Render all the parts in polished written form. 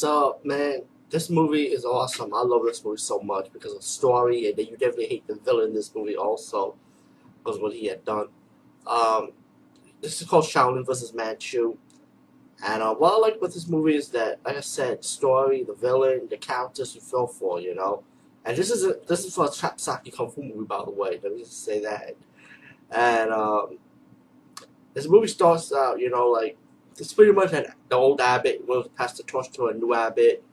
So, man, this movie is awesome. I love this movie so much because of the story, and then you definitely hate the villain in this movie also because of what he had done. Um, this is called Shaolin versus Manchu, and what I like about this movie is that, like I said, story, the villain, the characters you feel for, And this is for a Chapsaki Kung Fu movie, by the way. Let me just say that. And this movie starts out, like it's pretty much the old abbot will pass the torch to a new abbot.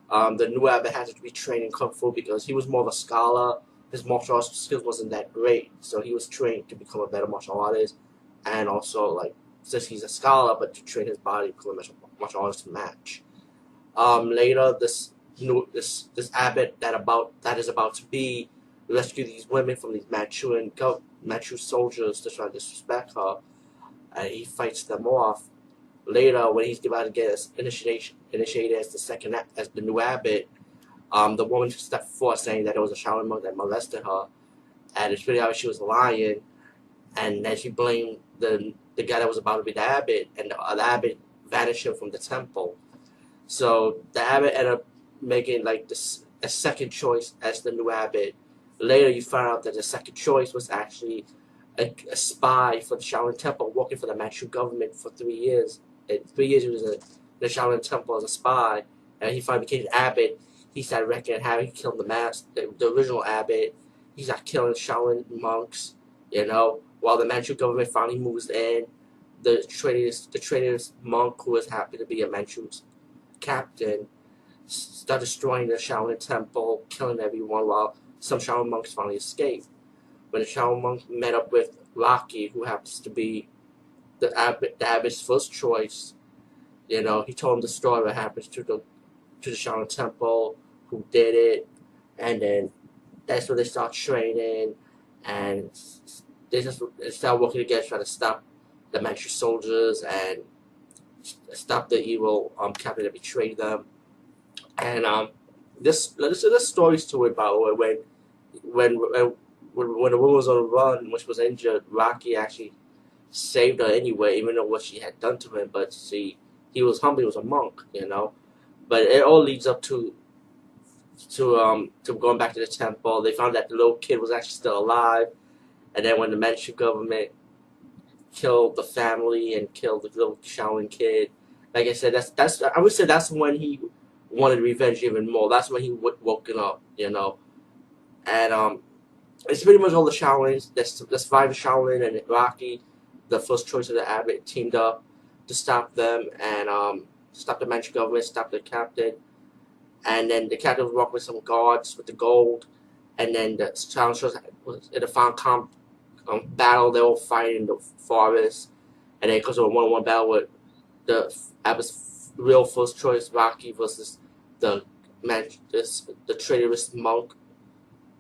The new abbot had to be trained in kung fu because he was more of a scholar. His martial arts skills wasn't that great, so he was trained to become a better martial artist, and also like since he's a scholar, but to train his body to become a martial artist to match. Later, this abbot that is about to be rescue these women from these Manchu soldiers to try to disrespect her, and he fights them off. Later, when he's about to get his initiated as the new abbot, the woman stepped forward saying that it was a Shaolin monk that molested her, and it's really how she was lying, and then she blamed the guy that was about to be the abbot, and the abbot vanished him from the temple. So the abbot ended up making like this a second choice as the new abbot. Later, you find out that the second choice was actually a spy for the Shaolin Temple, working for the Manchu government for 3 years. In 3 years, he was in the Shaolin Temple as a spy, and he finally became abbot. He started reckoning how he killed the original abbot. He started killing Shaolin monks, while the Manchu government finally moves in. The traitorous monk, who was happy to be a Manchu's captain, started destroying the Shaolin Temple, killing everyone, while some Shaolin monks finally escaped. When the Shaolin monk met up with Rocky, who happens to be the abbot's first choice, he told him the story what happens to the Shaolin Temple, who did it, and then that's when they start training, and they start working together trying to stop the Manchu soldiers and stop the evil captain that betrayed them. And there's stories to it, by the way. When the woman was on the run, when she was injured, Rocky actually saved her anyway, even though what she had done to him. But see, he was humble. He was a monk, But it all leads up to going back to the temple. They found that the little kid was actually still alive, and then when the Manchu government killed the family and killed the little Shaolin kid, like I said, I would say that's when he wanted revenge even more. That's when he woken up, And it's pretty much all the Shaolins. That's five Shaolin and Rocky, the first choice of the abbot, teamed up to stop them and stop the Manchu government, stop the captain. And then the captain was walking with some guards with the gold. And then the challengers in the final battle, they were fighting in the forest. And then it goes to a one-on-one battle with the abbot's real first choice, Rocky, versus the traitorous monk.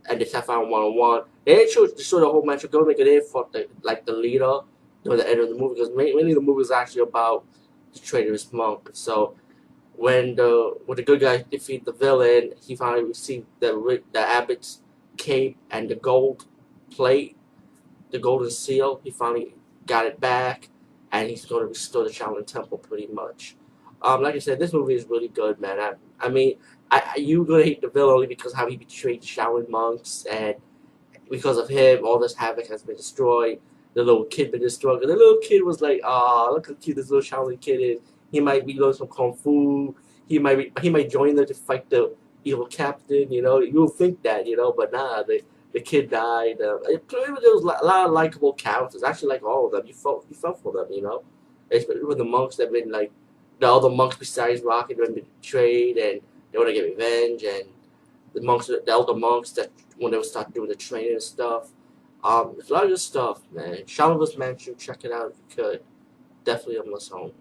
And they have found one-on-one. They didn't show the whole Manchu government. They didn't fought the leader during the end of the movie, because mainly the movie is actually about the traitorous monk. So when the good guy defeated the villain, he finally received the abbot's cape and the gold plate, the golden seal. He finally got it back, and he's going to restore the Shaolin Temple pretty much. Like I said, this movie is really good, man. I mean, you're gonna hate the villain only because how he betrayed Shaolin monks, and because of him, all this havoc has been destroyed. The little kid been destroyed. And the little kid was like, "Ah, look how cute this little Shaolin kid is. He might be learning some kung fu. He might join them to fight the evil captain. You'll think that, but nah, the kid died. There was a lot of likable characters. Actually, like all of them, you felt for them, Especially with the monks that been like the other monks besides Rocky that been betrayed, and they want to get revenge, and the elder monks that when they would start doing the training and stuff. There's a lot of good stuff, man. Shaolin vs. Manchu, check it out if you could. Definitely a must home.